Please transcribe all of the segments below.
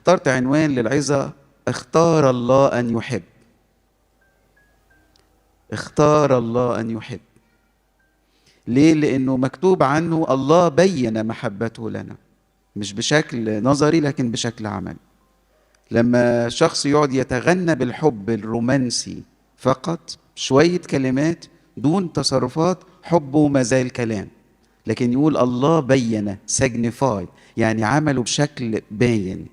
اخترت عنوان للعظة: اختار الله أن يحب. اختار الله أن يحب. ليه؟ لأنه مكتوب عنه الله بين محبته لنا، مش بشكل نظري لكن بشكل عملي. لما شخص يقعد يتغنى بالحب الرومانسي فقط، شوية كلمات دون تصرفات، حبه ما زال كلام، لكن يقول الله بين، سجنفاي، يعني عمله بشكل باين.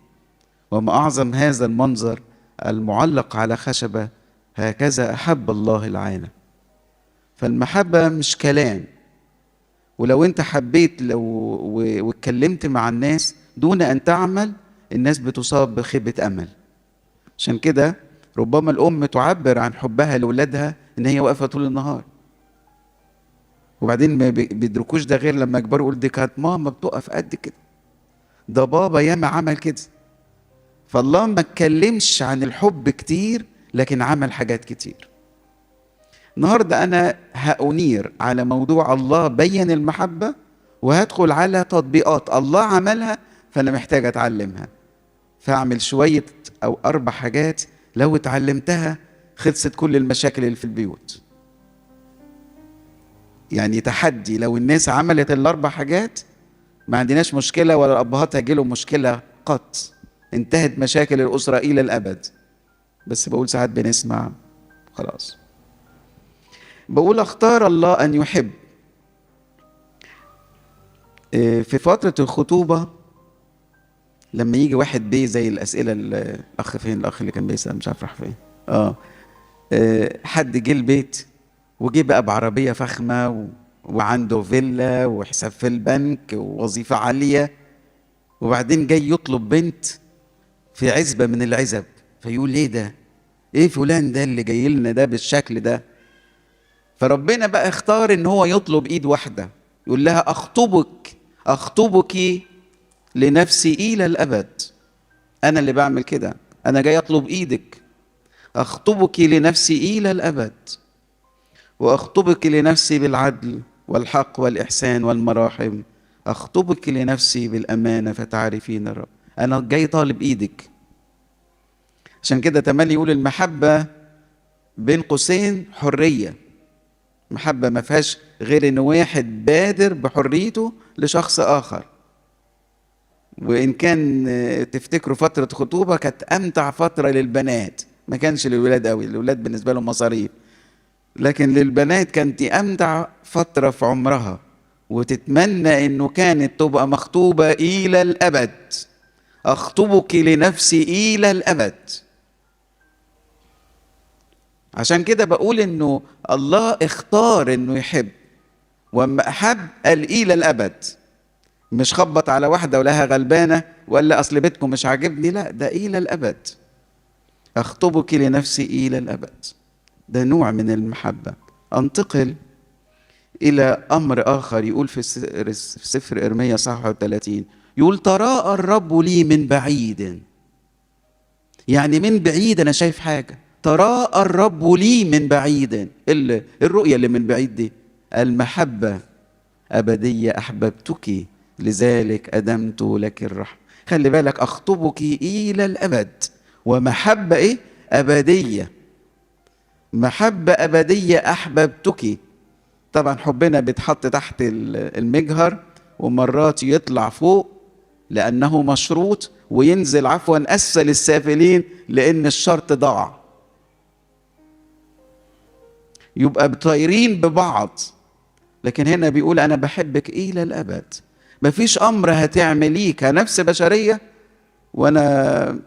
وما أعظم هذا المنظر المعلق على خشبة: هكذا أحب الله العالم. فالمحبة مش كلام. ولو انت حبيت واتكلمت مع الناس دون ان تعمل، الناس بتصاب بخيبة امل. عشان كده ربما الام تعبر عن حبها لاولادها ان هي واقفة طول النهار، وبعدين ما بيدركوش ده غير لما يكبروا يقول دي كانت ماما بتقف قد كده، ده بابا ياما عمل كده. فالله ما اتكلمش عن الحب كتير لكن عمل حاجات كتير. النهارده أنا هأنير على موضوع الله بين المحبة، وهدخل على تطبيقات الله عملها فأنا محتاج أتعلمها. فأعمل شوية أو 4 حاجات لو اتعلمتها خلصت كل المشاكل اللي في البيوت. يعني تحدي، لو الناس عملت ال4 حاجات ما عندناش مشكلة، ولا الأبهات هيجيلهم مشكلة قط، انتهت مشاكل الأسرة إلى الأبد. بس بقول ساعات بنسمع خلاص. بقول اختار الله أن يحب. في فترة الخطوبة لما يجي واحد بيه زي الأسئلة الأخ فين؟ الأخ اللي كان بيسأل مش عارف راح فين. حد جه البيت وجه بقى بعربية فخمة وعنده فيلا وحساب في البنك ووظيفة عالية، وبعدين جاي يطلب بنت في عزبة من العزب، فيقول ايه ده؟ ايه فلان ده اللي جاي لنا ده بالشكل ده؟ فربنا بقى اختار ان هو يطلب ايد واحدة، يقول لها اخطبك لنفسي الى الابد. انا اللي بعمل كده، انا جاي اطلب ايدك. اخطبك لنفسي الى الابد، واخطبك لنفسي بالعدل والحق والاحسان والمراحم. اخطبك لنفسي بالامانه فتعرفين الرب. انا جاي طالب ايدك. عشان كده تملي يقول المحبه بين قوسين حريه. محبه ما فيهاش غير ان واحد بادر بحريته لشخص اخر. وإن كان تفتكروا فترة خطوبة كانت أمتع فترة للبنات، ما كانش للولاد قوي، الولاد بالنسبة لهم مصاريف، لكن للبنات كانت أمتع فترة في عمرها، وتتمنى إنه كانت تبقى مخطوبة إلى الأبد. أخطبك لنفسي إلى الأبد. عشان كده بقول إنه الله اختار إنه يحب، وأما أحب قال إلى الأبد. مش خبط على واحدة ولها غلبانة ولا أصل بيتكم مش عاجبني، لا، ده إلى الأبد. أخطبك لنفسي إلى الأبد. ده نوع من المحبة. أنتقل إلى أمر آخر يقول في سفر إرميا صح 30، يقول تراءى الرب لي من بعيد. يعني من بعيد أنا شايف حاجة. تراءى الرب لي من بعيد. الرؤية اللي من بعيد دي المحبة أبدية أحببتك لذلك أدمت لك الرحمة. خلي بالك، أخطبك إلى الأبد. ومحبة إيه؟ أبدية. محبة أبدية أحببتك. طبعا حبنا بيتحط تحت المجهر، ومرات يطلع فوق لأنه مشروط، وينزل عفوا أسفل السافلين لأن الشرط ضاع. يبقى طايرين ببعض. لكن هنا بيقول أنا بحبك إلى الأبد. مفيش أمر هتعمليه كنفس بشرية وأنا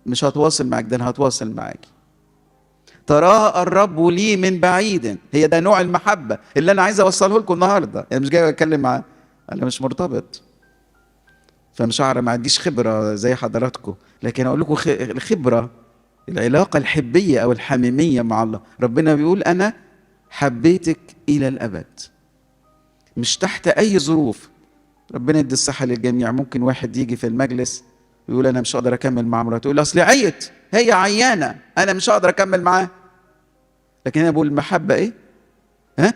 مش هتواصل معك، ده أنا هتواصل معاك. تراءى الرب لي من بعيد. هي ده نوع المحبة اللي أنا عايز أوصله لكم النهاردة. أنا مش جاي أتكلم مع، أنا مش مرتبط، فمش هعرف، ما عنديش خبرة زي حضراتكم، لكن أقول لكم الخبرة، العلاقة الحبية أو الحميمية مع الله. ربنا بيقول أنا حبيتك إلى الأبد، مش تحت أي ظروف. ربنا يدي الصحة للجميع. ممكن واحد يجي في المجلس ويقول أنا مش هقدر أكمل مع مراته، يقول أصلي عيت، هي عيانة، أنا مش هقدر أكمل معاه. لكن أنا بقول المحبة إيه؟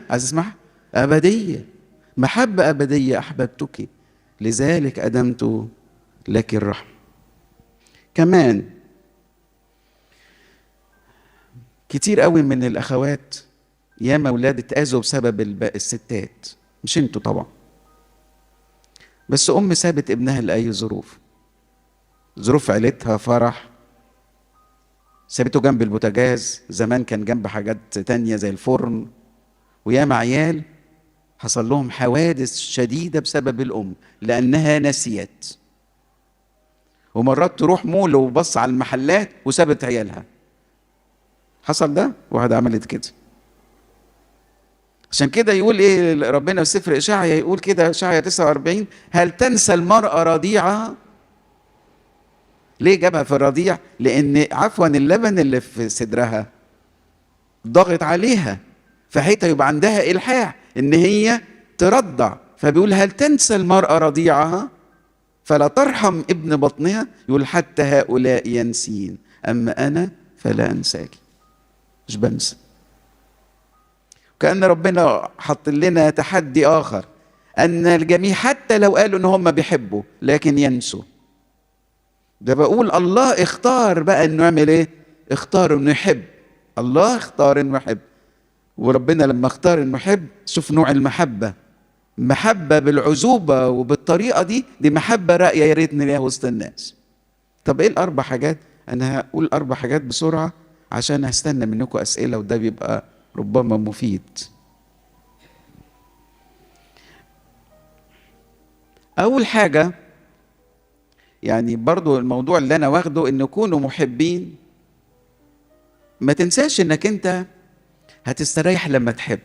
عايز اسمعها؟ أبدية. محبة أبدية أحببتك لذلك أدمت لك الرحمة. كمان كتير قوي من الاخوات ياما اولاد اتاذوا بسبب الستات، مش انتوا طبعا، بس ام سابت ابنها لاي ظروف، ظروف عيلتها، فرح، سابته جنب البوتاجاز، زمان كان جنب حاجات تانية زي الفرن، وياما عيال حصل لهم حوادث شديدة بسبب الأم لأنها نسيت. ومرات تروح مول وبص على المحلات وسابت عيالها. حصل ده، واحدة عملت كده. عشان كده يقول ايه ربنا في سفر إشعيا، يقول كده إشعيا 49: هل تنسى المرأة رضيعها؟ ليه جابها في الرضيع؟ لأن عفوا اللبن اللي في صدرها ضغط عليها، فحيث يبقى عندها إلحاح إن هي ترضع. فبيقول هل تنسى المرأة رضيعها فلا ترحم ابن بطنها؟ يقول حتى هؤلاء ينسين، أما أنا فلا أنساك. مش بنسى. كأن ربنا حط لنا تحدي آخر، أن الجميع حتى لو قالوا إن هم بيحبوا لكن ينسوا. ده بقول الله اختار بقى إنه يعمل إيه؟ اختار إنه يحب. الله اختار إنه يحب. وربنا لما اختار إنه يحب، شوف نوع المحبة، محبة بالعزوبة وبالطريقة دي محبة راقية يا ريت نلاقيها وسط الناس. طب ايه الاربع حاجات؟ انا هقول اربع حاجات بسرعة عشان هستنى منكم اسئلة، وده بيبقى ربما مفيد. اول حاجة، يعني برضو الموضوع اللي انا واخده ان كونوا محبين، ما تنساش انك انت هتستريح لما تحب.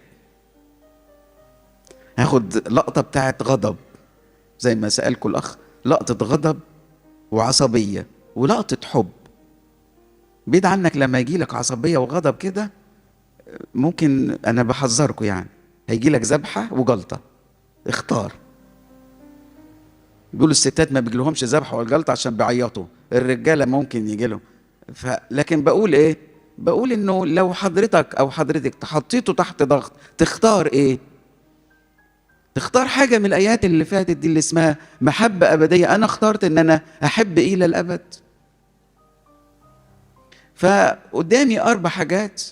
هاخد لقطة بتاعت غضب زي ما سألكم الأخ، لقطة غضب وعصبية ولقطة حب. بعيد عنك لما يجي لك عصبية وغضب كده، ممكن أنا بحذركم يعني هيجي لك ذبحة وجلطة. اختار. بيقولوا الستات ما بيجيلهمش ذبحة ولا جلطة عشان بيعيطوا، الرجالة ممكن يجي لهم. لكن بقول إيه؟ بقول إنه لو حضرتك أو حضرتك تحطيته تحت ضغط، تختار إيه؟ تختار حاجة من الآيات اللي فاتت دي اللي اسمها محبة أبدية. أنا اخترت إن أنا أحب إلى الأبد. فقدامي أربع حاجات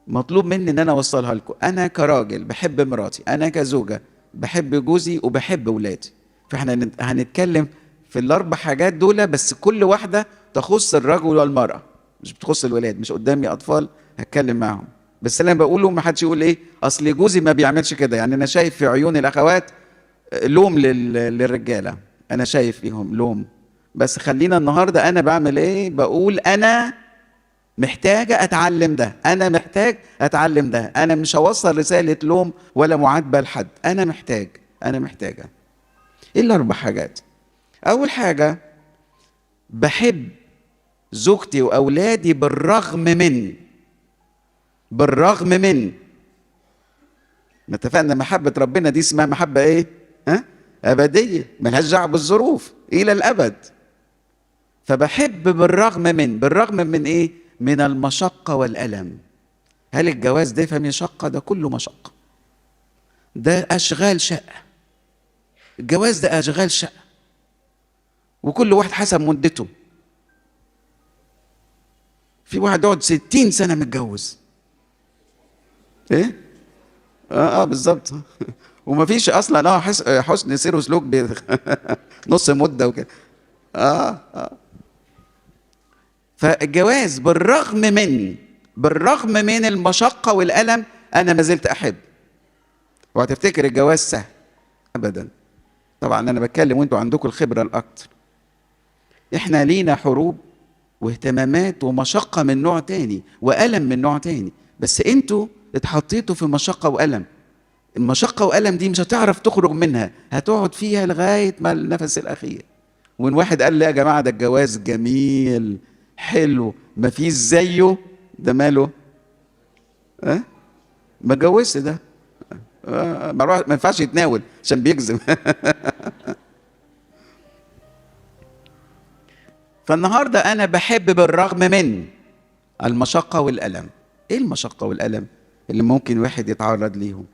مطلوب مني إن أنا أوصلها لكم. أنا كراجل بحب مراتي، أنا كزوجة بحب جوزي وبحب ولادي. فإحنا هنتكلم في الأربع حاجات دول، بس كل واحدة تخص الرجل والمرأة، مش بتخص الولاد. مش قدامي أطفال هتكلم معهم، بس اللي انا بقوله ما حدش يقول ايه اصل جوزي ما بيعملش كده. يعني انا شايف في عيون الاخوات لوم للرجاله، انا شايف فيهم لوم. بس خلينا النهارده انا بعمل ايه؟ بقول انا محتاجه اتعلم ده، انا محتاج اتعلم ده. انا مش هوصل رساله لوم ولا معاتبه لحد، انا محتاجه. ايه الاربع حاجات؟ اول حاجه، بحب زوجتي واولادي بالرغم من ما اتفقنا محبة ربنا دي اسمها محبة ايه؟ أبدية، ملهاش دعوة بالظروف، إلى الأبد. فبحب بالرغم من ايه؟ من المشقة والألم. هل الجواز ده فيه مشقة؟ ده كله مشقة. ده أشغال شقة. الجواز ده أشغال شقة، وكل واحد حسب مدته. في واحد يقعد 60 سنة متجوز. ايه؟ بالظبط. ومفيش اصلا حسن سير وسلوك نص مده وكده. فالجواز بالرغم من المشقه والالم انا ما زلت احب. وهتفتكر الجواز سهل؟ ابدا. طبعا انا بتكلم وانتوا عندكم الخبره الاكتر. احنا لينا حروب واهتمامات ومشقه من نوع تاني والم من نوع تاني، بس انتوا اتحطيتوا في مشقه والم. المشقة وألم دي مش هتعرف تخرج منها، هتقعد فيها لغاية ما النفس الأخير. وإن واحد قال لي يا جماعة ده الجواز جميل حلو ما فيش زيه، ده ماله؟ ما اتجوزش ده. ما ينفعش يتناول عشان بيكذب. فالنهارده أنا بحب بالرغم من المشقة والألم. إيه المشقة والألم اللي ممكن واحد يتعرض ليهم؟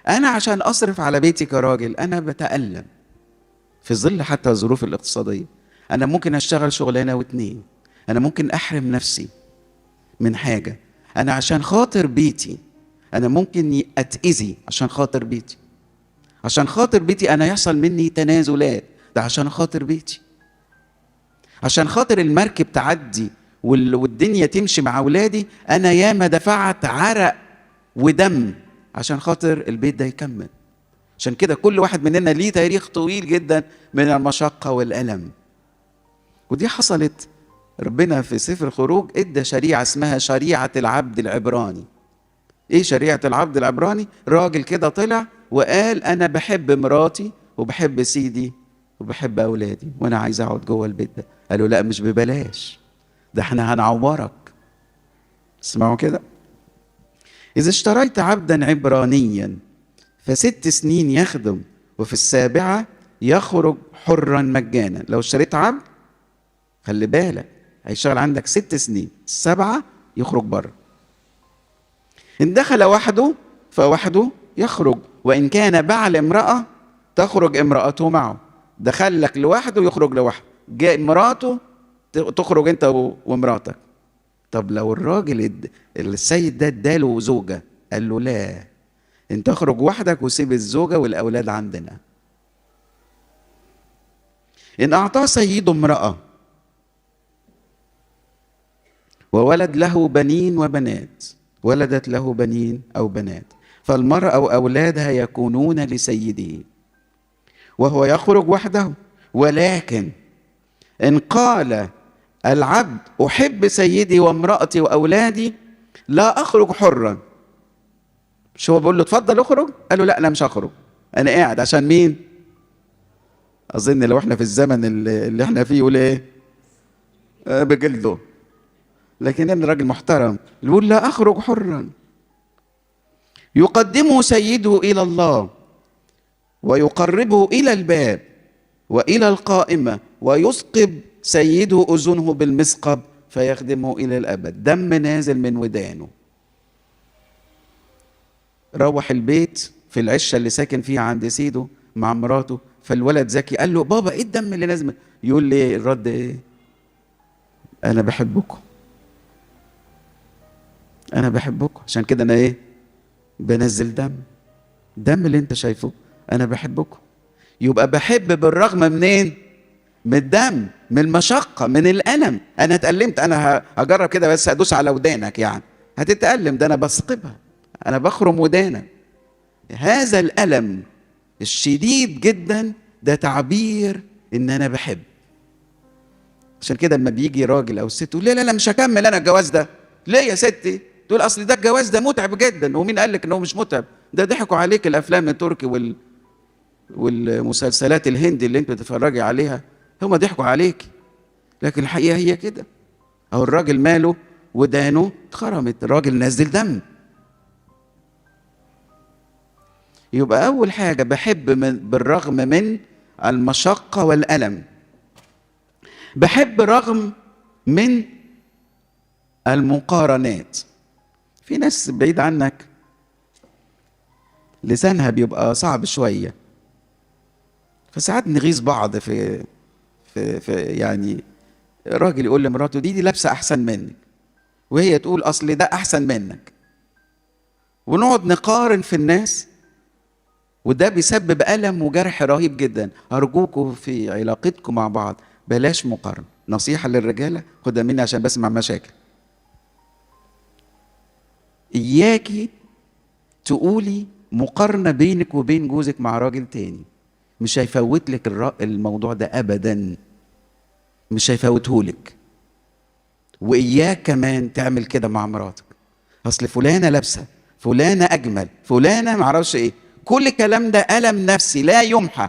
أنا عشان أصرف على بيتي كراجل أنا بتألم في ظل حتى الظروف الاقتصادية. انا ممكن اشتغل شغلانه واتنين، انا ممكن احرم نفسي من حاجه، انا عشان خاطر بيتي، انا ممكن اتاذي عشان خاطر بيتي، عشان خاطر بيتي انا يحصل مني تنازلات، ده عشان خاطر بيتي، عشان خاطر المركب تعدي والدنيا تمشي مع اولادي، انا ياما دفعت عرق ودم عشان خاطر البيت ده يكمل. عشان كده كل واحد مننا ليه تاريخ طويل جدا من المشقة والألم. ودي حصلت، ربنا في سفر الخروج ادى شريعة اسمها شريعة العبد العبراني. ايه شريعة العبد العبراني؟ راجل كده طلع وقال انا بحب مراتي وبحب سيدي وبحب اولادي وانا عايز اقعد جوه البيت ده. قالوا لا مش ببلاش، ده احنا هنعورك. اسمعوا كده، اذا اشتريت عبدا عبرانيا ف6 سنين يخدم وفي السابعة يخرج حرا مجانا. لو اشتريت عبد خلي بالك هيشتغل عندك 6 سنين، 7 يخرج بره. إن دخل وحده فوحده يخرج، وإن كان بعل امرأة تخرج امرأته معه. دخل لك لوحده يخرج لوحده، جاء مراته تخرج انت ومراتك. طب لو الراجل السيد ده اداله زوجة، قال له لا انت اخرج وحدك وسيب الزوجة والأولاد عندنا. إن أعطاه سيده امرأة وولد له بنين وبنات، ولدت له بنين أو بنات، فالمرأة وأولادها يكونون لسيده وهو يخرج وحده. ولكن إن قال العبد أحب سيدي وامرأتي وأولادي لا أخرج حرا، مش هو بيقول له اتفضل اخرج؟ قال له لا أنا مش هخرج، أنا قاعد عشان مين؟ أظن لو احنا في الزمن اللي احنا فيه يقول ايه؟ بجلده. لكن أنا راجل محترم يقول لا أخرج حرا. يقدمه سيده إلى الله ويقربه إلى الباب وإلى القائمة ويثقب سيده أذنه بالمثقب فيخدمه إلى الأبد. دم نازل من ودانه. روح البيت في العشة اللي ساكن فيها عند سيده مع مراته، فالولد ذكي قال له بابا ايه الدم اللي نازل؟ يقول لي الرد ايه؟ انا بحبكم، انا بحبكم، عشان كده انا ايه؟ بنزل دم اللي انت شايفه، انا بحبكم. يبقى بحب بالرغم منين؟ من الدم، من المشقة، من الألم. أنا اتألمت، أنا هجرب كده بس أدوس على ودانك يعني هتتألم، ده أنا بثقبها، أنا بخرم ودانك. هذا الألم الشديد جدا ده تعبير إن أنا بحب. عشان كده لما بيجي راجل أو ست تقول لا لا لا مش هكمل أنا الجواز ده. ليه يا ستي؟ تقول أصل ده الجواز ده متعب جدا. ومين قال لك إنه مش متعب؟ ده ضحكوا عليك الأفلام التركي والمسلسلات الهندي اللي أنت بتتفرجي عليها، هم ضحكوا عليك، لكن الحقيقة هي كده. أو الراجل ماله ودانه اتخرمت، الراجل نزل دم. يبقى أول حاجة بحب بالرغم من المشقة والألم. بحب رغم من المقارنات. في ناس بعيد عنك لسانها بيبقى صعب شوية، فساعات نغيظ بعض في يعني راجل يقول لمراته دي لابسة أحسن منك، وهي تقول أصل ده أحسن منك، ونقعد نقارن في الناس، وده بيسبب ألم وجرح رهيب جدا. أرجوكم في علاقتكم مع بعض بلاش مقارنة. نصيحة للرجالة خدها مني عشان بسمع مشاكل. إياكي تقولي مقارنة بينك وبين جوزك مع راجل تاني، مش هيفوت لك الموضوع ده أبدا، مش هيفوتهولك. وإياك كمان تعمل كده مع مراتك، أصل فلانة لابسة، فلانة أجمل، فلانة معرفش إيه. كل الكلام ده ألم نفسي لا يمحى.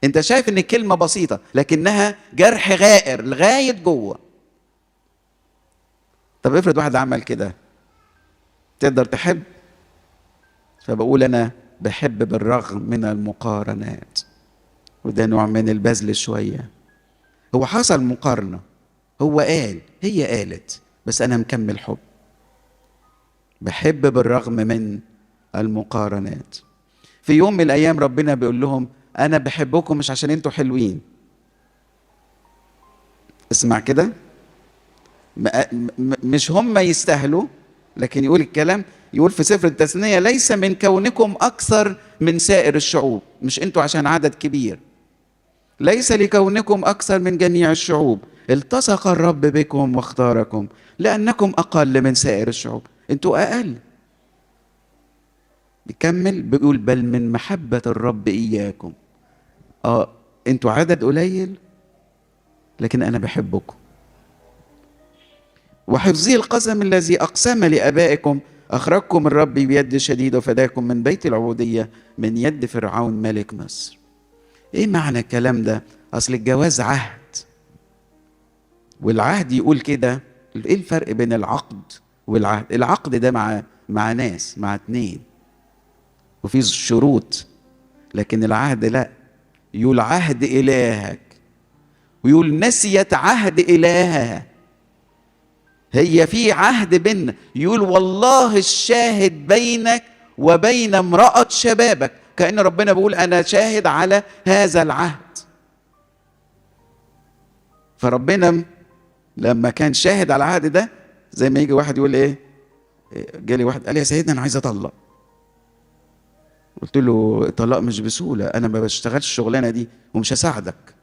أنت شايف إن الكلمة بسيطة لكنها جرح غائر لغاية جوه. طب افرض واحد عمل كده، تقدر تحب؟ فبقول أنا بحب بالرغم من المقارنات، وده نوع من البذل شوية. هو حصل مقارنة، هو قال، هي قالت، بس أنا مكمل حب. بحب بالرغم من المقارنات. في يوم من الأيام ربنا بيقول لهم أنا بحبكم مش عشان أنتوا حلوين، اسمع كده، مش هم يستاهلوا، لكن يقول الكلام، يقول في سفر التثنية: ليس من كونكم أكثر من سائر الشعوب. مش انتوا عشان عدد كبير، ليس لكونكم أكثر من جميع الشعوب، التصق الرب بكم واختاركم لأنكم أقل من سائر الشعوب. انتوا أقل. بيكمل بيقول: بل من محبة الرب إياكم. انتوا عدد قليل لكن أنا بحبكم. وحفظي القسم الذي أقسم لآبائكم أخرجكم الرب بيد شديد وفداكم من بيت العبودية من يد فرعون ملك مصر. إيه معنى الكلام ده؟ أصل الجواز عهد، والعهد يقول كده. إيه الفرق بين العقد والعهد؟ العقد ده مع ناس، مع اتنين، وفي شروط. لكن العهد لا، يقول عهد إلهك، ويقول نسيت عهد إلهها. هي في عهد بيننا، يقول والله الشاهد بينك وبين امرأة شبابك. كأن ربنا بيقول أنا شاهد على هذا العهد. فربنا لما كان شاهد على العهد ده، زي ما يجي واحد يقول ايه، جالي واحد قال لي: يا سيدنا انا عايز اطلق. قلت له: الطلاق مش بسهولة، انا ما بشتغلش الشغلانة دي ومش هساعدك.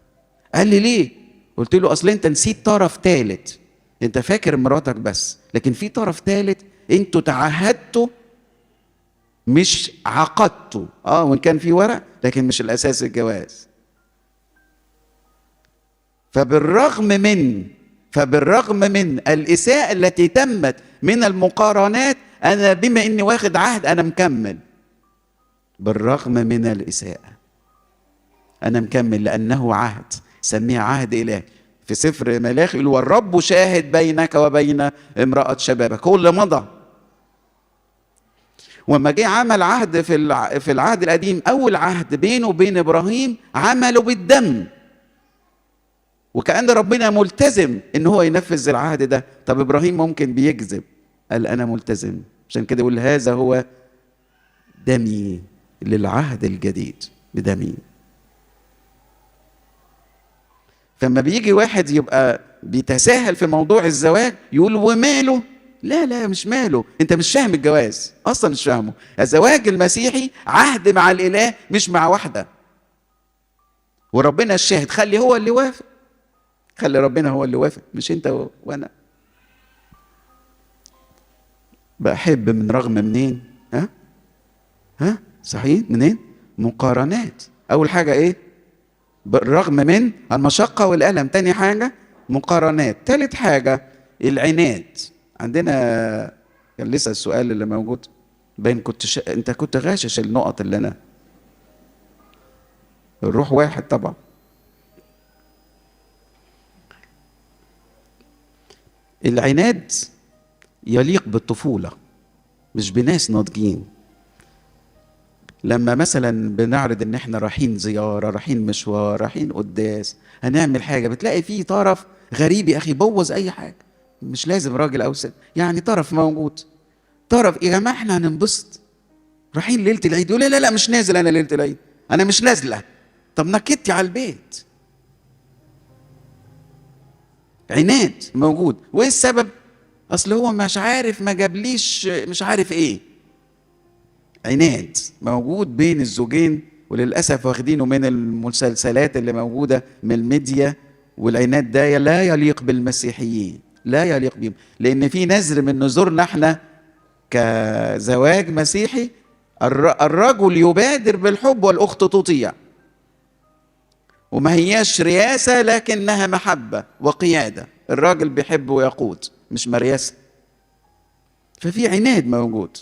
قال لي: ليه؟ قلت له: اصل انت نسيت طرف ثالث. انت فاكر مراتك بس، لكن في طرف ثالث انتوا تعهدتوا مش عقدتوا. وان كان في ورق لكن مش الاساس الجواز. فبالرغم من الإساءة التي تمت من المقارنات، أنا بما إني واخد عهد أنا مكمل. بالرغم من الإساءة أنا مكمل، لأنه عهد، سميه عهد إله. في سفر ملاخي يقول: والرب شاهد بينك وبين امرأة شبابك. هو اللي مضى. وما جه عمل عهد في العهد القديم، أول عهد بينه وبين إبراهيم عمله بالدم، وكأن ربنا ملتزم ان هو ينفذ العهد ده. طب ابراهيم ممكن بيكذب، قال انا ملتزم، عشان كده يقول: هذا هو دمي للعهد الجديد بدمي. فما بيجي واحد يبقى بيتساهل في موضوع الزواج، يقول: وماله؟ لا مش ماله، انت مش فاهم الجواز اصلا، مش فاهمه. الزواج المسيحي عهد مع الاله مش مع واحده، وربنا الشاهد. خلي هو اللي وافق، خلي ربنا هو اللي وافق، مش انت وانا. بحب من رغم منين؟ صحيح، منين؟ مقارنات. اول حاجه ايه؟ بالرغم من المشقه والالم. تاني حاجه مقارنات. تالت حاجه العناد. عندنا كان لسه السؤال اللي موجود باين، انت كنت غاشش النقط اللي انا. الروح واحد طبعا. العناد يليق بالطفولة مش بناس ناضجين. لما مثلا بنعرض ان احنا رايحين زيارة، رايحين مشوار، رايحين قداس، هنعمل حاجة، بتلاقي فيه طرف غريب يا اخي بوظ اي حاجة. مش لازم راجل او ست، يعني طرف موجود. طرف: يا جماعة احنا هننبسط، رايحين ليلة العيد. يقول: لا مش نازل انا ليلة العيد، انا مش نازلة. طب نكدتي على البيت. عناد موجود. وايه السبب؟ اصل هو مش عارف، ما جابليش مش عارف ايه. عناد موجود بين الزوجين، وللاسف واخدينه من المسلسلات اللي موجوده من الميديا. والعناد ده لا يليق بالمسيحيين، لا يليق بهم، لان في نذر من نذورنا احنا كزواج مسيحي: الرجل يبادر بالحب والاخت تطيع. وما هياش رياسه لكنها محبه وقياده. الراجل بيحب ويقود، مش مرياسه. ففي عناد موجود،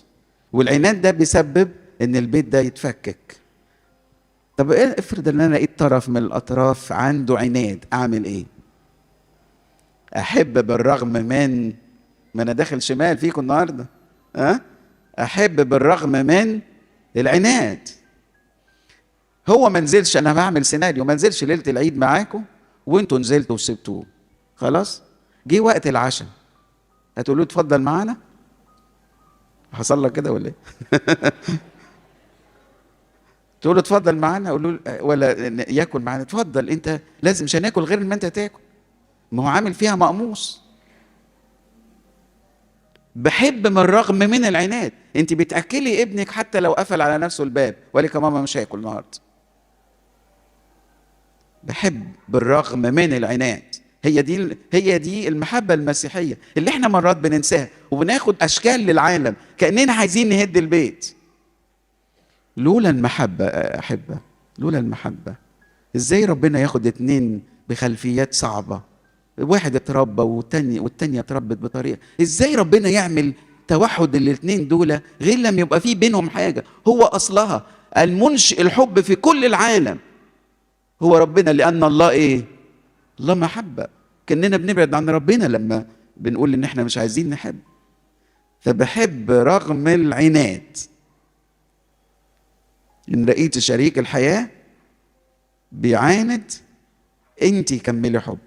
والعناد ده بيسبب ان البيت ده يتفكك. طب ايه، افرض ان انا لقيت طرف من الاطراف عنده عناد، اعمل ايه؟ احب بالرغم من، ما انا داخل شمال فيكم النهارده. احب بالرغم من العناد. هو ما نزلش، انا بعمل سيناريو، ما نزلش ليله العيد معاكم وانتوا نزلتوا وسبتوه، خلاص. جه وقت العشاء، هتقولوا اتفضل معانا؟ حصل لك كده ولا ايه؟ تقول له اتفضل معانا، اقول له ولا ياكل معانا؟ اتفضل انت، لازم مش هناكل غير ما انت تاكل. ما هو عامل فيها مقموص. بحب من الرغم من العناد. انت بتاكلي ابنك حتى لو قفل على نفسه الباب وقال لك يا ماما مش هاكل النهارده. بحب بالرغم من العناد. هي دي المحبه المسيحيه اللي احنا مرات بننساها وبناخد اشكال للعالم كاننا عايزين نهد البيت. لولا المحبه احبه، لولا المحبه ازاي ربنا ياخد اتنين بخلفيات صعبه، واحد اتربى والتانية اتربت بطريقه، ازاي ربنا يعمل توحد الاتنين دول غير لما يبقى في بينهم حاجه؟ هو اصلها المنشئ الحب في كل العالم هو ربنا، لان الله ايه؟ الله محبه. كاننا بنبعد عن ربنا لما بنقول ان احنا مش عايزين نحب. فبحب رغم العناد. ان لقيت شريك الحياه بيعاند، انت كملي حب.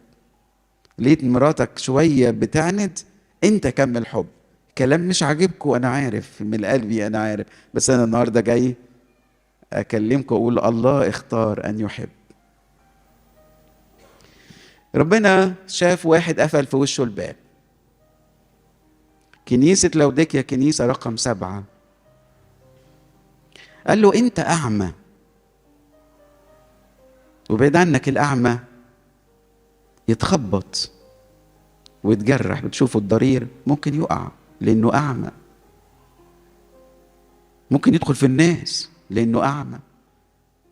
لقيت مراتك شويه بتعند، انت كمل حب. كلام مش عاجبكم انا عارف من قلبي، انا عارف، بس انا النهارده جاي اكلمكم واقول الله اختار ان يحب. ربنا شاف واحد قفل في وشه الباب. كنيسة لوديكيا كنيسة رقم 7. قال له انت اعمى، وبعيد عنك الاعمى يتخبط ويتجرح، بتشوفوا الضرير ممكن يقع لانه اعمى، ممكن يدخل في الناس لانه اعمى،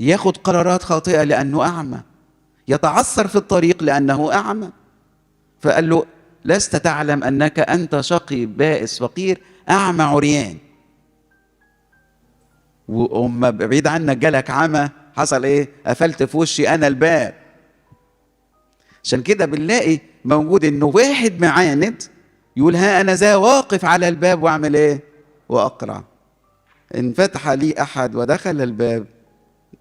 ياخد قرارات خاطئة لانه اعمى، يتعثر في الطريق لانه اعمى. فقال له لست تعلم انك انت شقي بائس فقير اعمى عريان، وأما بعيد عنك جالك عمى، حصل ايه؟ قفلت في وشي انا الباب. عشان كده بنلاقي موجود انه واحد معاند يقول ها انا ذا واقف على الباب واعمل ايه؟ واقرع. ان فتح لي احد ودخل الباب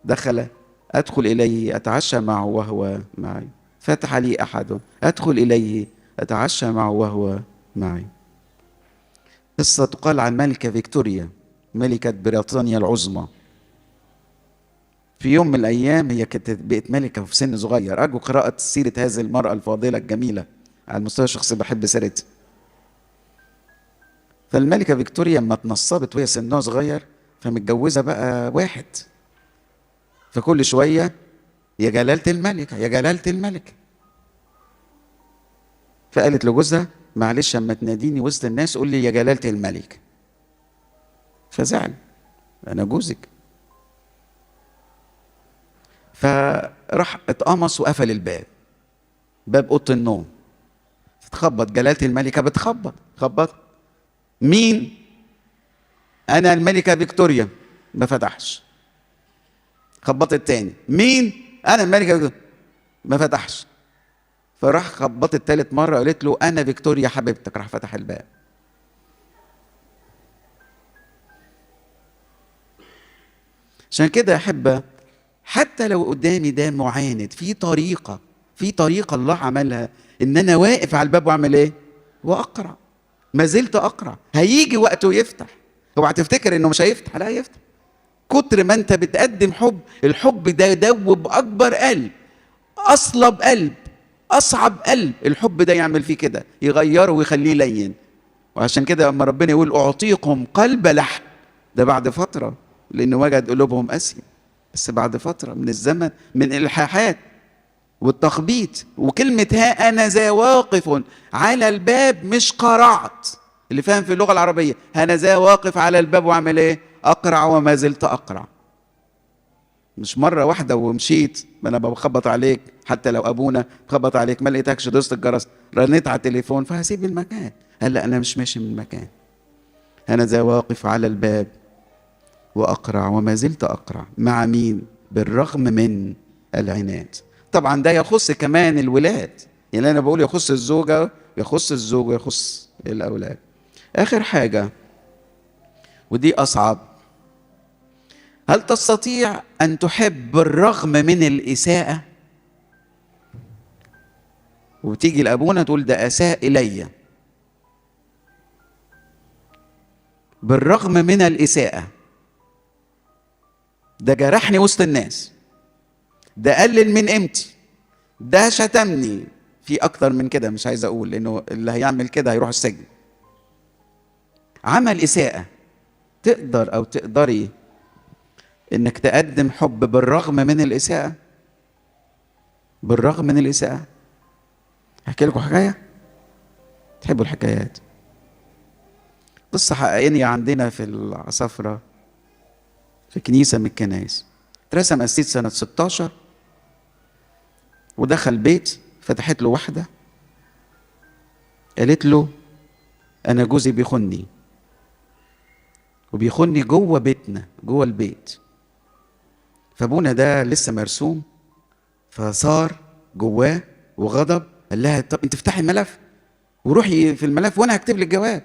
دخل ادخل اليه اتعشى معه وهو معي. فتح لي احد ادخل اليه اتعشى معه وهو معي. قصة تقال عن ملكة فيكتوريا، ملكة بريطانيا العظمى. في يوم من الأيام هي كانت بقت ملكة في سن صغير. أرجو قراءة سيرة هذه المرأة الفاضلة الجميلة، على المستوى الشخصي بحب سيرتها. فالملكة فيكتوريا لما اتنصبت وهي سنها صغير، فمتجوزة بقى واحد، فكل شوية يا جلالة الملكة يا جلالة الملكة. فقالت لجوزها معلش اما تناديني وسط الناس قول لي يا جلالة الملك. فزعل، انا جوزك. فراح اتقمص وقفل الباب، باب اوضه النوم. تخبط جلالة الملكة، بتخبط خبط. مين؟ انا الملكة فيكتوريا. ما فتحش. خبطت تاني. مين؟ انا الملكة فيكتوريا. ما فتحش. فراح خبطت تالت مرة، قالت له انا فيكتوريا حبيبتك. راح فتح الباب. عشان كده يا احبه، حتى لو قدامي ده معاند، في طريقه الله عملها ان انا واقف على الباب واعمل ايه؟ واقرع. ما زلت اقرع. هيجي وقت ويفتح. اوعى تفتكر انه مش هيفتح، لا هيفتح. كتر ما انت بتقدم حب، الحب ده يدوب اكبر قلب، اصلب قلب، اصعب قلب. الحب ده يعمل فيه كده، يغيره ويخليه لين. وعشان كده لما ربنا يقول اعطيكم قلب لحم، ده بعد فتره، لانه وجد قلوبهم قاسيه. بس بعد فتره من الزمن، من الالحاحات والتخبيط وكلمه ها انا ذا واقف على الباب، مش قرعت. اللي فاهم في اللغه العربيه، ها انا ذا واقف على الباب واعمل ايه؟ اقرع وما زلت اقرع. مش مره واحده ومشيت، ما انا بخبط عليك، حتى لو ابونا بخبط عليك ما لقيتكش، دوست الجرس، رنيت على التليفون، فهسيب المكان. هلا انا مش ماشي من المكان. انا ذا واقف على الباب واقرع وما زلت اقرع. مع مين؟ بالرغم من العناد. طبعا ده يخص كمان الولاد، يعني انا بقول يخص الزوجه، يخص الزوج، ويخص الاولاد. اخر حاجه ودي اصعب، هل تستطيع ان تحب بالرغم من الاساءه؟ وتيجي لابونا تقول ده اساء الي، بالرغم من الاساءه، ده جرحني وسط الناس، ده قلل من قيمتي، ده شتمني في اكتر من كده مش عايز اقول، لانه اللي هيعمل كده هيروح السجن. عمل اساءة، تقدر او تقدري انك تقدم حب بالرغم من الاساءة؟ بالرغم من الاساءة. احكي لكم حكاية، تحبوا الحكايات؟ قصة حقيقية عندنا في العصافرة في كنيسة من الكنائس. اترسم قسيس سنة 16 ودخل بيت، فتحت له واحدة قالت له أنا جوزي بيخني، وبيخني جوه بيتنا جوه البيت. فابونا ده لسه مرسوم، فصار جواه وغضب. قال لها طب انت افتحي الملف وروحي في الملف وانا هكتب لك جواب.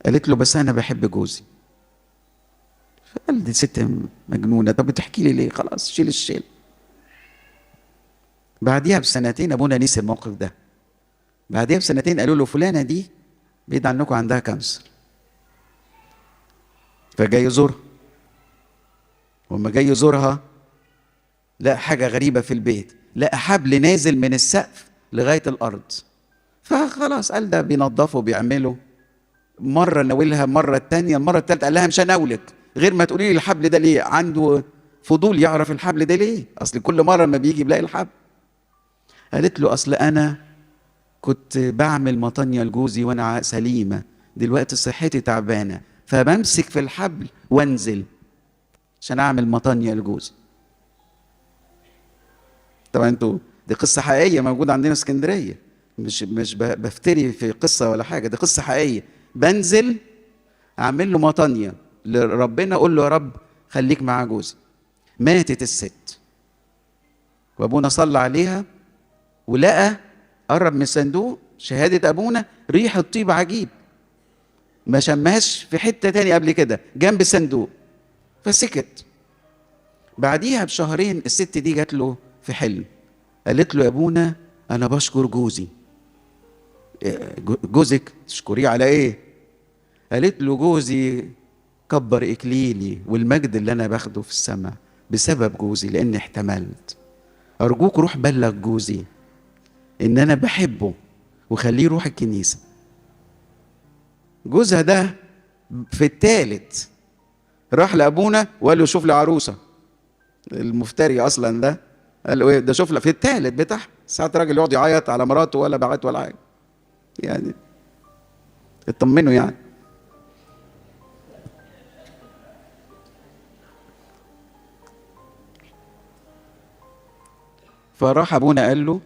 قالت له بس انا بحب جوزي. فقال دي ست مجنونه، طب بتحكي لي ليه؟ خلاص شيل الشيل. بعديها بسنتين ابونا نسي الموقف ده. بعديها بسنتين قالوا له فلانه دي بعيد عنكم عندها كانسر. فجاي يزورها، وما جاي يزورها لقى حاجه غريبه في البيت، لقى حبل نازل من السقف لغايه الارض. فخلاص قال ده بينظفوا بيعملوا. مره ناولها، مره الثانيه، المره الثالثه قال لها مش هناولك غير ما تقولي لي الحبل ده ليه. عنده فضول يعرف الحبل ده ليه، اصل كل مره ما بيجي بلاقي الحبل. قالت له اصل انا كنت بعمل مطانية لجوزي وانا سليمه، دلوقتي صحتي تعبانه فبمسك في الحبل وانزل عشان اعمل مطانية لجوزي. طبعا انتوا دي قصه حقيقيه موجوده عندنا في اسكندريه، مش بفتري في قصه ولا حاجه، دي قصه حقيقيه. بنزل اعمل له مطانية لربنا، اقول له يا رب خليك مع جوزي. ماتت الست وابونا صلى عليها، ولقى قرب من الصندوق شهاده ابونا ريحه طيب عجيب ما شمهاش في حته تاني قبل كده جنب الصندوق، فسكت. بعديها بشهرين الست دي جات له في حلم، قالت له يا ابونا انا بشكر جوزي. جوزك تشكريه على ايه؟ قالت له جوزي كبر اكليلي والمجد اللي انا باخده في السماء بسبب جوزي لاني احتملت. ارجوك روح بلغ جوزي ان انا بحبه وخليه يروح الكنيسه. جوزها ده في الثالث راح لابونا وقال له شوف لي عروسه. المفتري اصلا ده قال له ايه ده؟ شوف لي في الثالث بتاعها. ساعات راجل يقعد يعيط على مراته ولا بعت ولا حاجه، يعني اطمنوا يعني. فراح ابونا قال له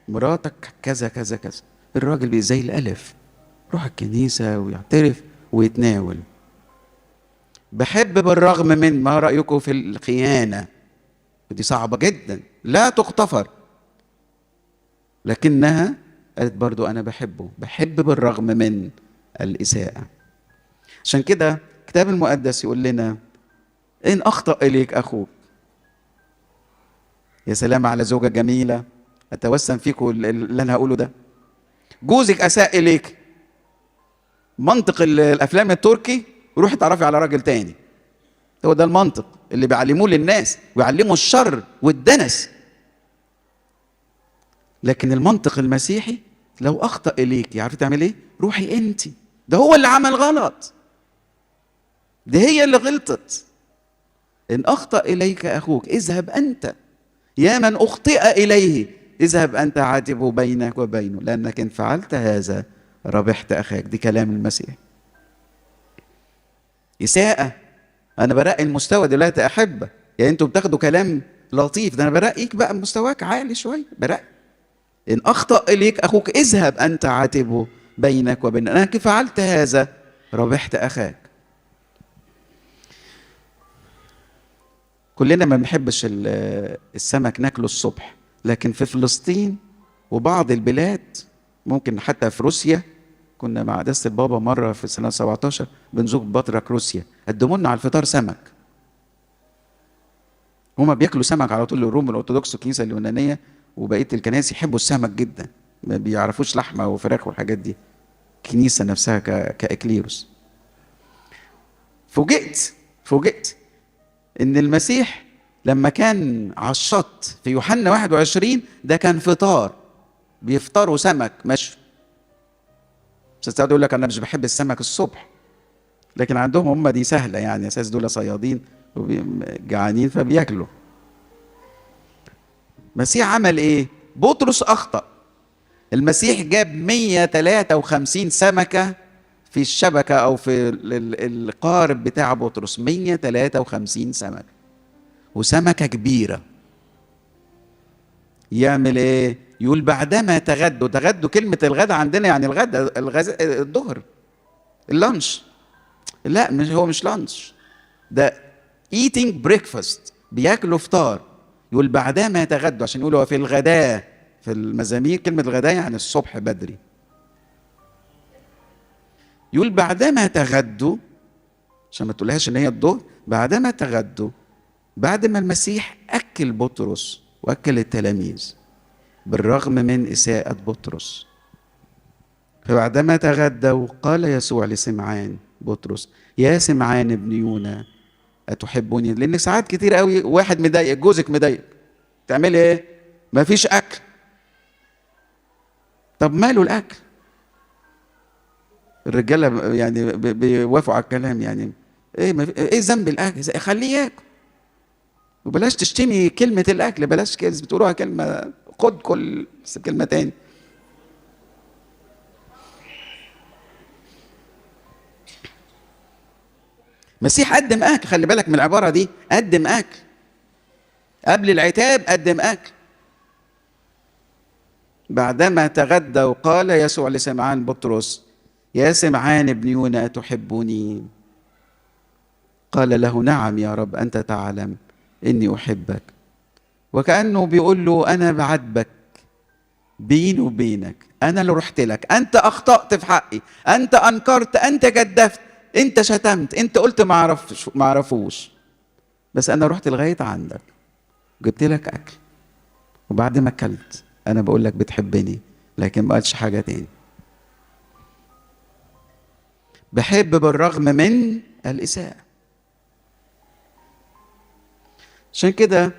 مراتك كذا كذا كذا. الراجل زي الالف روح الكنيسه ويعترف ويتناول. بحب بالرغم من، ما رايكم في الخيانه؟ ودي صعبه جدا لا تغتفر، لكنها قالت برضو انا بحبه، بحب بالرغم من الاساءه. عشان كده الكتاب المقدس يقول لنا ان اخطا اليك اخوك. يا سلام على زوجه جميله، اتوسم فيكم اللي انا هقوله ده. جوزك اساء اليك، منطق الافلام التركي روحي اتعرفي على راجل تاني. هو ده المنطق اللي بيعلموه للناس ويعلموا الشر والدنس. لكن المنطق المسيحي لو اخطا اليك عارفه تعمل ايه؟ روحي انت، ده هو اللي عمل غلط، ده هي اللي غلطت. ان اخطا اليك اخوك اذهب انت، يا من اخطئ اليه اذهب انت عاتبه بينك وبينه، لانك ان فعلت هذا ربحت اخاك. دي كلام المسيح. اساءه، انا برقي المستوى دلوقتي احبه. يعني انتوا بتاخدوا كلام لطيف، ده انا برقيك بقى مستواك عالي شويه برقي. ان اخطا اليك اخوك اذهب انت عاتبه بينك وبينه، لانك فعلت هذا ربحت اخاك. كلنا ما بنحبش السمك ناكله الصبح، لكن في فلسطين وبعض البلاد، ممكن حتى في روسيا، كنا مع قداسة البابا مرة في سنة 17 بنزور بطرك روسيا، قدموا لنا على الفطار سمك. هما بياكلوا سمك على طول، الروم الأرثوذكس والكنيسة اليونانية وبقية الكنائس يحبوا السمك جدا، ما بيعرفوش لحمة وفراخ والحاجات دي. الكنيسة نفسها كإكليروس. فوجئت إن المسيح لما كان على الشط في يوحنا 21 ده كان فطار، بيفطروا سمك مشوي. استاذ سعد يقول لك انا مش بحب السمك الصبح، لكن عندهم هم دي سهله، يعني اساس دول صيادين جعانين فبياكلوا. المسيح عمل ايه؟ بطرس اخطأ. المسيح جاب 153 سمكه في الشبكه او في القارب بتاع بطرس، 153 سمكه وسمكه كبيره. يعمل ايه؟ يقول بعدما تغدوا. تغدوا كلمه الغدا عندنا يعني الغدا، الظهر، اللانش. لا، مش هو مش لانش، ده eating breakfast، بياكلوا فطار. يقول بعدما يتغدوا، عشان يقولوا في الغداء في المزامير كلمة الغداء يعني الصبح بدري. يقول بعدما تغدوا، عشان ما تقولهاش ان هي الظهر، بعدما تغدوا، بعد ما المسيح أكل بطرس وأكل التلاميذ بالرغم من إساءة بطرس. فبعدما تغدوا قال يسوع لسمعان بطرس يا سمعان ابن يونا أتحبني؟ لأن ساعات كتير قوي واحد مضايقك، جوزك مضايقك، تعملي ايه؟ مفيش أكل. طب ماله الأكل؟ الرجالة يعني بيوافقوا على الكلام، يعني ايه ذنب الأكل؟ خليه ياكل. وبلاش تشتمي كلمة الأكل، بلاش كده بتقولوها كلمة، خد كل كلمة تاني. مسيح قدم أكل، خلي بالك من العبارة دي، قدم أكل قبل العتاب، قدم أكل. بعدما تغدى وقال يسوع لسمعان بطرس يا سمعان ابن يونا أتحبني؟ قال له نعم يا رب أنت تعلم إني أحبك. وكأنه بيقول له أنا بعاتبك بيني وبينك، أنا اللي رحت لك، أنت أخطأت في حقي، أنت أنكرت، أنت جدفت، أنت شتمت، أنت قلت ما أعرفوش، بس أنا رحت لغاية عندك جبت لك أكل، وبعد ما أكلت أنا بقول لك بتحبني، لكن ما قالش حاجة تاني. بحب بالرغم من الإساءة. عشان كده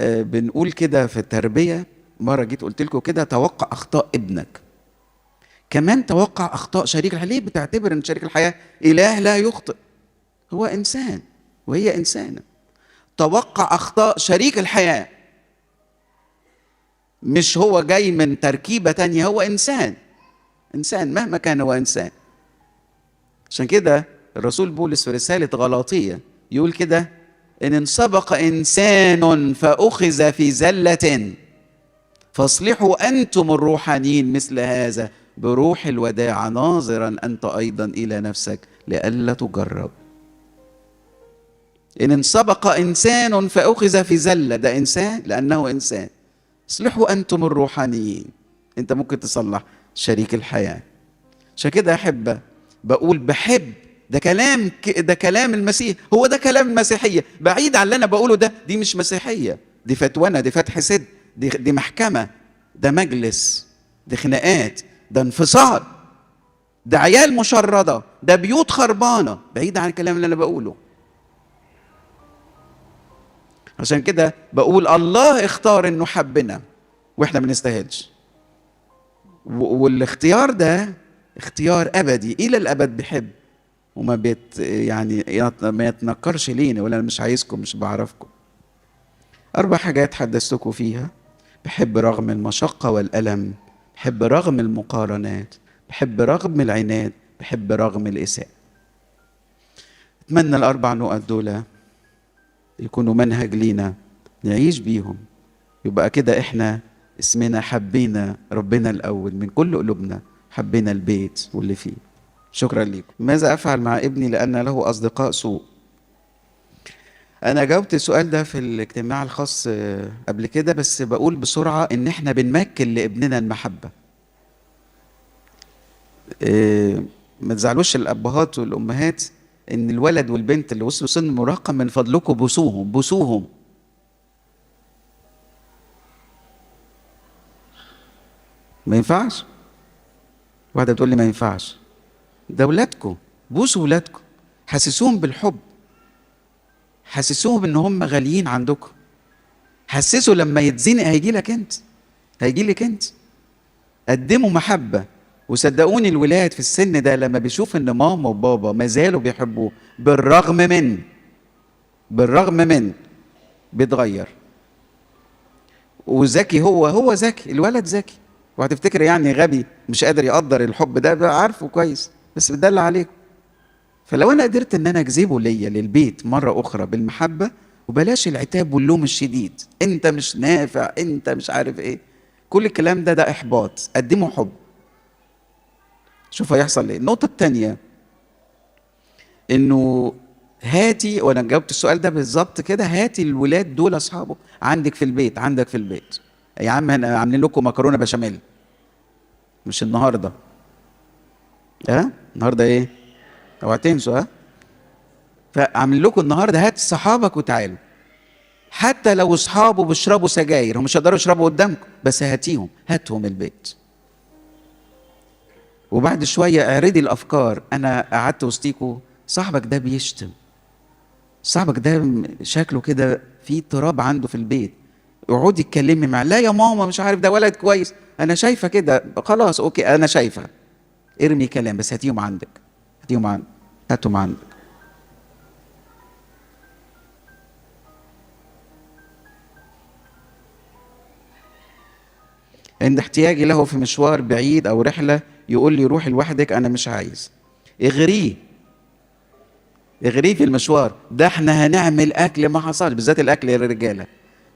بنقول كده في التربية، مرة جيت قلت لكم كده توقع أخطاء ابنك، كمان توقع أخطاء شريك الحياة. ليه بتعتبر أن شريك الحياة إله لا يخطئ؟ هو إنسان وهي إنسانة. توقع أخطاء شريك الحياة، مش هو جاي من تركيبة تانية، هو إنسان، إنسان مهما كان هو إنسان. عشان كده الرسول بولس في رسالة غلاطية يقول كده إن سبق إنسان فأخذ في زلة فاصلحوا أنتم الروحانيين مثل هذا بروح الوداع ناظرا أنت أيضا إلى نفسك لئلا تجرب. إن سبق إنسان فأخذ في زلة، ده إنسان لأنه إنسان. اصلحوا أنتم الروحانيين، أنت ممكن تصلح شريك الحياة. عشان كده أحب بقول بحب، ده كلام المسيح، هو ده كلام المسيحية. بعيد عن اللي أنا بقوله ده، دي مش مسيحية، دي فتوانة، دي فتح سد، دي محكمة، ده مجلس، دي خناقات، ده انفصال، ده عيال مشردة، ده بيوت خربانة، بعيد عن الكلام اللي أنا بقوله. عشان كده بقول الله اختار إنه حبنا وإحنا ما بنستاهلش، والاختيار ده اختيار أبدي إلى الأبد، بيحب وما يعني ما يتنكرش لينا، ولا أنا مش عايزكم، مش بعرفكم. 4 حاجات حدثتكم فيها: بحب رغم المشقة والألم، بحب رغم المقارنات، بحب رغم العناد، بحب رغم الإساءة. أتمنى ال4 نقط دول يكونوا منهج لينا نعيش بيهم، يبقى كده إحنا اسمنا حبينا ربنا الأول من كل قلوبنا، حبينا البيت واللي فيه. شكرا لكم. ماذا أفعل مع ابني لأن له أصدقاء سوء؟ أنا جاوبت السؤال ده في الاجتماع الخاص قبل كده، بس بقول بسرعة إن إحنا بنمكن لابننا المحبة. ما تزعلوش الأبهات والأمهات إن الولد والبنت اللي وصلوا سن المراهقة من فضلكم بوسوهم، بوسوهم. ما ينفعش؟ واحدة بتقول لي ما ينفعش. ده ولادكم، بوسوا ولادكم، حسسوهم بالحب، حسسوهم ان هم غاليين عندكم. حسسوا لما يتزنق هيجي لك انت، هيجي لك انت. قدموا محبة. وصدقوني الولاد في السن ده لما بيشوف ان ماما وبابا ما زالوا بيحبوه بالرغم من بيتغير. وذكي، هو ذكي، الولد ذكي. وهتفتكر يعني غبي مش قادر يقدر الحب ده، بقى عارفه كويس بس بتدلع عليكم. فلو انا قدرت ان انا اجذبه ليا للبيت مره اخرى بالمحبه، وبلاش العتاب واللوم الشديد، انت مش نافع، انت مش عارف ايه، كل الكلام ده احباط. قدمه حب، شوف هيحصل ايه. النقطه الثانيه انه هاتي، وانا جاوبت السؤال ده بالظبط كده، هاتي الولاد دول اصحابه عندك في البيت، عندك في البيت. يا عم احنا عاملين لكم مكرونه بشاميل، مش النهارده، النهارده ايه، اوعى تنسوا، فعامل لكم النهارده، هات صحابك وتعالوا. حتى لو اصحابه بيشربوا سجاير، هم مش هيقدروا يشربوا قدامكم، بس هاتهم البيت. وبعد شويه اعرضي الافكار. انا قعدت وسطيكوا، صاحبك ده بيشتم، صاحبك ده شكله كده في اضطراب عنده في البيت، اقعدي اتكلمي معاه. لا يا ماما مش عارف، ده ولد كويس، انا شايفه كده. خلاص اوكي انا شايفه، ارمي كلام بس هاتيهم عندك، هاتهم عندك. عند احتياجي له في مشوار بعيد او رحله يقول لي روحي لوحدك، انا مش عايز. اغريه في المشوار ده. احنا هنعمل اكل ما حصلش، بالذات الاكل يا رجاله،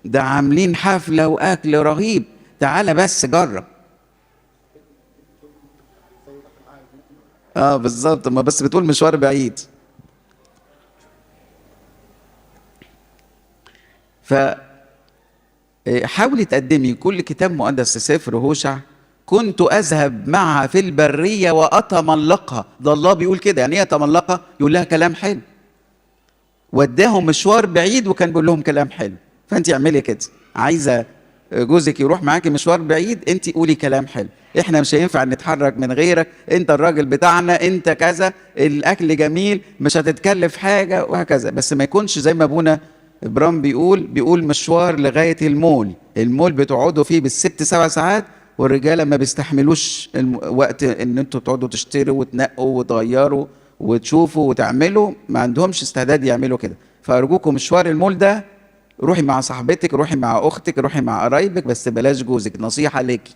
ده عاملين حفله واكل رهيب، تعالى بس جرب. بالظبط، ما بس بتقول مشوار بعيد. ف حاولي تقدمي كل كتاب مقدس في سفر هوشع. كنت اذهب معها في البريه واتملقها، ده الله بيقول كده. يعني ايه اتملقها؟ يقول لها كلام حلو. وداهم مشوار بعيد وكان بيقول لهم كلام حلو. فانت اعملي كده، عايزه جوزك يروح معاكي مشوار بعيد، انت قولي كلام حلو. احنا مش هينفع نتحرك من غيرك، انت الراجل بتاعنا، انت كذا، الاكل جميل، مش هتتكلف حاجه، وهكذا. بس ما يكونش زي ما ابونا ابرام بيقول مشوار لغايه المول بتقعدوا فيه بالست 7 ساعات، والرجاله ما بيستحملوش وقت ان انتوا تقعدوا تشتروا وتنقوا وتغيروا وتشوفوا وتعملوا، ما عندهمش استعداد يعملوا كده. فارجوكم مشوار المول ده روحي مع صاحبتك، روحي مع اختك، روحي مع قرايبك، بس بلاش جوزك، نصيحه ليكي.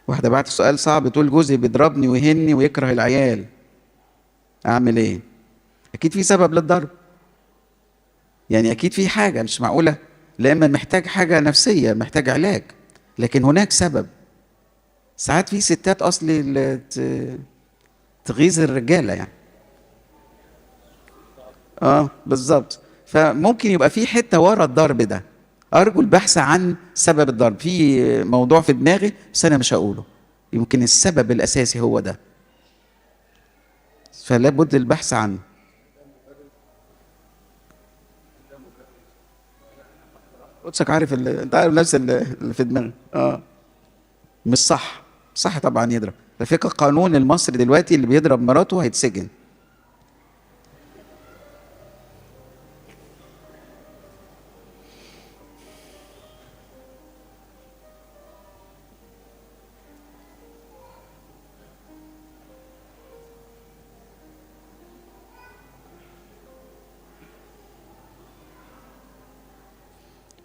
واحده بعت سؤال صعب، تقول جوزي بيضربني ويهني ويكره العيال، اعمل ايه؟ اكيد في سبب للضرب، يعني اكيد في حاجه، مش معقوله. لا اما محتاج حاجه نفسيه، محتاج علاج، لكن هناك سبب. ساعات في ستات اصلي تغيظ الرجاله يعني. بالظبط. فممكن يبقى في حته ورا الضرب ده. ارجو البحث عن سبب الضرب. في موضوع في دماغي بس انا مش هقوله، يمكن السبب الاساسي هو ده، فلا بد البحث عنه. قدسك عارف انت عارف نفس اللي في دماغي. مش صح. صح طبعا يضرب. على فكره القانون المصري دلوقتي اللي بيضرب مراته هيتسجن.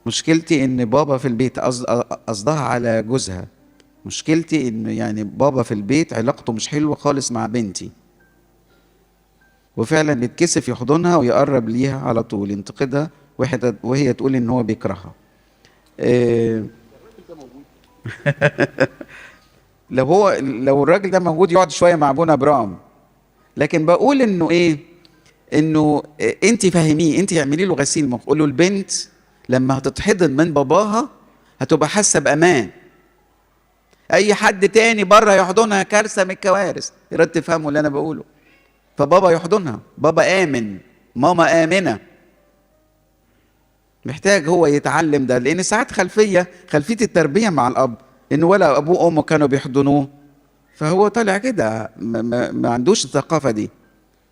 مشكلتي ان بابا في البيت، قصدها على جوزها. مشكلتي ان يعني بابا في البيت علاقته مش حلوه خالص مع بنتي، وفعلا بيتكسف يحضنها ويقرب ليها على طول، ينتقدها وهي تقول ان هو بيكرهها. إيه لو الراجل ده موجود يقعد شويه مع ابونا ابرام. لكن بقول انه انت فهميه، انت اعملي له غسيل مخ. قول له البنت لما هتتحضن من باباها هتبقى حاسه بامان. اي حد تاني بره يحضنها كارثه من الكوارث. يا ريت تفهموا اللي انا بقوله. فبابا يحضنها، بابا امن، ماما امنه. محتاج هو يتعلم ده، لان ساعات خلفيه التربيه مع الاب إن ولا أبوه وأمه كانوا بيحضنوه، فهو طالع كده ما عندوش الثقافة دي.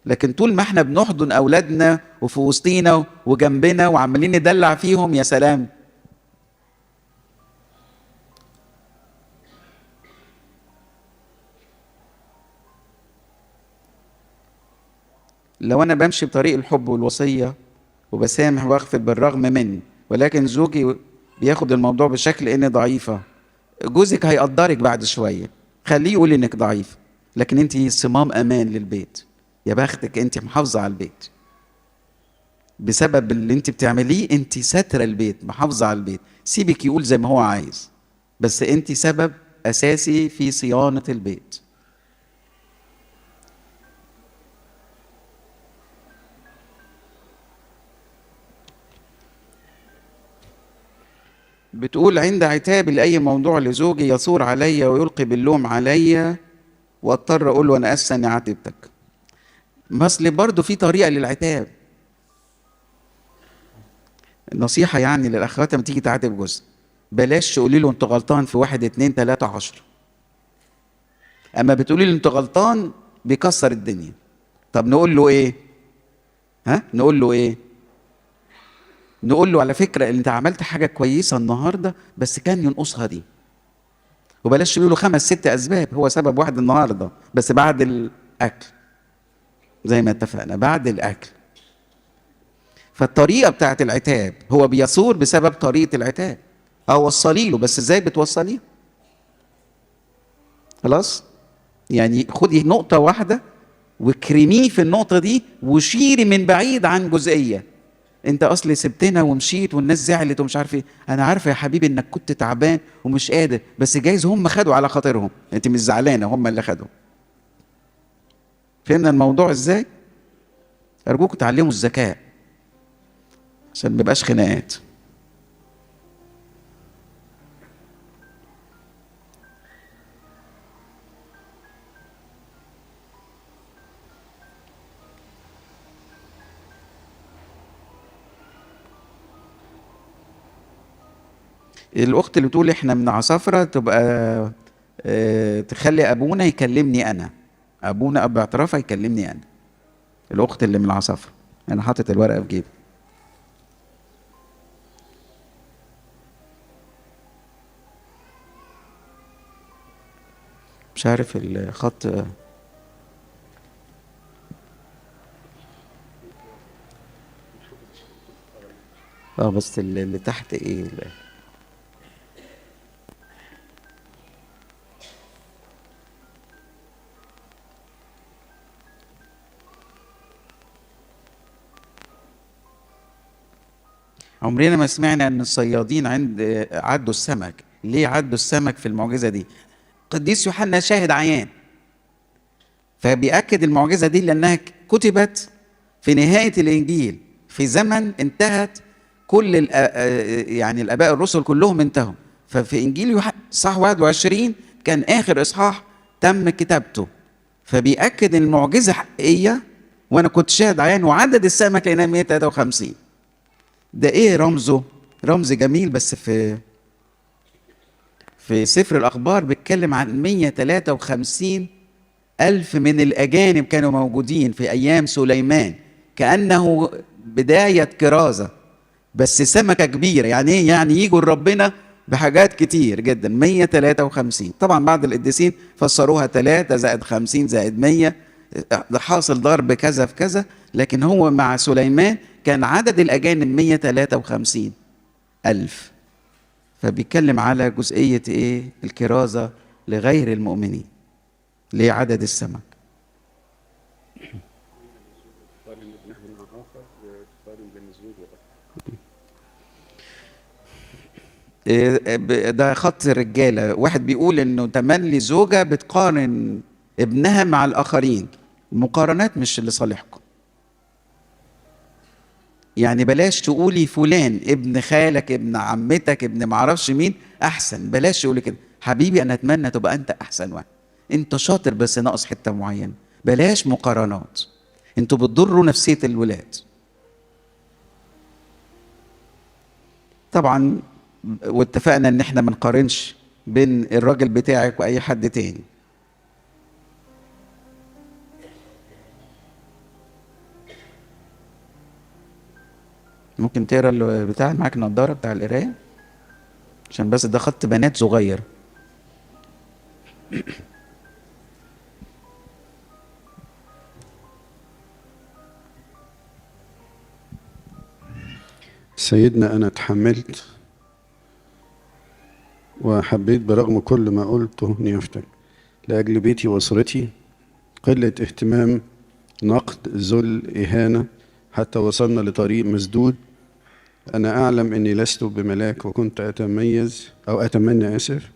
لكن طول ما احنا بنحضن أولادنا وفي وسطينا وجنبنا وعمالين ندلع فيهم، يا سلام. لو أنا بمشي بطريق الحب والوصية وبسامح واغفر بالرغم مني، ولكن زوجي بياخد الموضوع بشكل إني ضعيفة، جوزك هيقدرك بعد شوية، خليه يقول إنك ضعيفة، لكن أنت صمام أمان للبيت. يا بختك أنت محافظة على البيت بسبب اللي أنت بتعمليه. أنت ساترة البيت، محافظة على البيت. سيبك يقول زي ما هو عايز، بس أنت سبب أساسي في صيانة البيت. بتقول عند عتابي لأي موضوع لزوجي يثور عليا ويلقي باللوم عليا، واضطر اقول له انا اسفه اني عاتبتك. ما اصل برضه في طريقه للعتاب. النصيحه يعني للاخوات لما تيجي تعاتب جوزها، بلاش تقولي له انت غلطان في 1 2 3 10. اما بتقولي له انت غلطان بيكسر الدنيا. طب نقول له ايه؟ نقول له ايه؟ نقول له على فكره انت عملت حاجه كويسه النهارده بس كان ينقصها دي. وبلاش تقول له 5 6 اسباب، هو سبب واحد النهارده بس بعد الاكل، زي ما اتفقنا بعد الاكل. فالطريقه بتاعت العتاب، هو بيثور بسبب طريقه العتاب، اوصلي له، بس ازاي بتوصليه؟ خلاص، يعني خدي نقطه واحده واكرميه في النقطه دي، وشيري من بعيد عن جزئيه. انت اصلي سبتنا ومشيت والناس زعلت ومش عارف ايه. انا عارفه يا حبيبي انك كنت تعبان ومش قادر، بس جايز هم خدوا على خاطرهم، انت مش زعلانه، هم اللي خدوا. فهمنا الموضوع ازاي؟ ارجوكم تعلموا الذكاء عشان ما يبقاش خناقات. الاخت اللي بتقول احنا من عصافره، تبقى تخلي ابونا يكلمني انا، ابونا اب اعترافها يكلمني انا. الاخت اللي من العصافره، انا حاطط الورقه في جيبي. مش عارف الخط. بس اللي تحت ايه عمرنا ما سمعنا ان الصيادين عدوا السمك. ليه عدوا السمك في المعجزه دي؟ قديس يوحنا شاهد عيان، فبيأكد المعجزه دي لانها كتبت في نهايه الانجيل، في زمن انتهت كل يعني الاباء الرسل كلهم انتهوا. ففي انجيل يوحنا صح 21 كان اخر اصحاح تم كتابته، فبيأكد ان المعجزه حقيقيه. وانا كنت شاهد عيان، وعدد السمك لقيناه 153. ده ايه رمزه؟ رمز جميل، بس في سفر الاخبار بيتكلم عن 153 الف من الاجانب كانوا موجودين في ايام سليمان، كانه بدايه كرازه. بس سمكه كبيره، يعني ايه؟ يعني يجوا لربنا بحاجات كتير جدا. 153 طبعا بعد القديسين فسروها 3 زائد 50 زائد 100، ده حاصل ضرب كذا في كذا. لكن هو مع سليمان كان عدد الأجانب 153 ألف. فبيتكلم على جزئية إيه؟ الكرازة لغير المؤمنين. ليه عدد السمك؟ ده خط الرجالة. واحد بيقول إنه تملي زوجة بتقارن ابنها مع الآخرين. المقارنات مش لصالحكم. يعني بلاش تقولي فلان ابن خالك ابن عمتك ابن معرفش مين احسن، بلاش تقولي كده. حبيبي انا اتمنى تبقى انت احسن واحد، انت شاطر بس ناقص حته معينه. بلاش مقارنات، انتوا بتضروا نفسيه الولاد. طبعا واتفقنا ان احنا ما نقارنش بين الراجل بتاعك واي حد تاني. ممكن تقرا بتاع معاك نضاره بتاع القرايه، عشان بس ده خط بنات صغير. سيدنا أنا اتحملت وحبيت برغم كل ما قلته نيافتك لأجل بيتي وأسرتي، قلة اهتمام، نقد، ذل، إهانة، حتى وصلنا لطريق مسدود. أنا أعلم أني لست بملاك، وكنت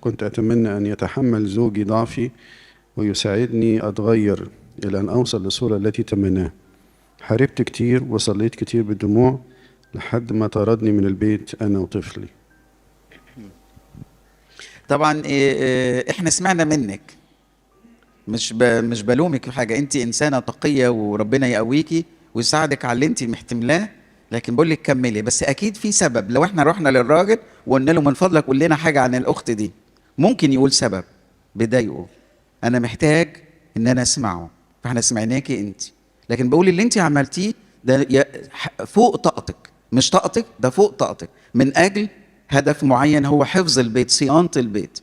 كنت أتمنى أن يتحمل زوجي ضعفي ويساعدني أتغير إلى أن أوصل للصورة التي تمناها. حاربت كتير وصليت كتير بالدموع لحد ما طردني من البيت أنا وطفلي. طبعا احنا سمعنا منك، مش بلومك في حاجه، انت انسانه تقيه وربنا يقويكي ويساعدك على اللي انت محتملاه، لكن بقول لك كملي. بس اكيد في سبب. لو احنا رحنا للراجل وقلنا له من فضلك قول لنا حاجه عن الاخت دي، ممكن يقول سبب بيضايقه، انا محتاج ان انا اسمعه، فاحنا سمعناكي انت. لكن بقول اللي انت عملتيه ده فوق طاقتك، مش طاقتك، ده فوق طاقتك، من اجل هدف معين هو حفظ البيت، صيانه البيت.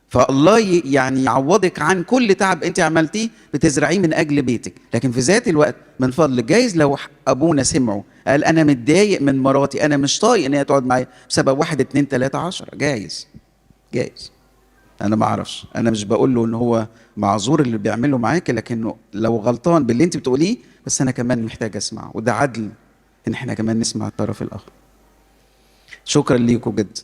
فالله يعني يعوضك عن كل تعب انت عملتيه بتزرعيه من اجل بيتك. لكن في ذات الوقت من فضلك، جايز لو ابونا سمعه قال انا متضايق من مراتي، انا مش طايق ان هي تقعد معايا بسبب 1 2 3 10، جايز انا ما اعرفش، انا مش بقول له ان هو معذور اللي بيعمله معاك، لكنه لو غلطان باللي انت بتقوليه، بس انا كمان محتاج اسمعه، وده عدل ان احنا كمان نسمع الطرف الاخر. شكرا ليكم جدا.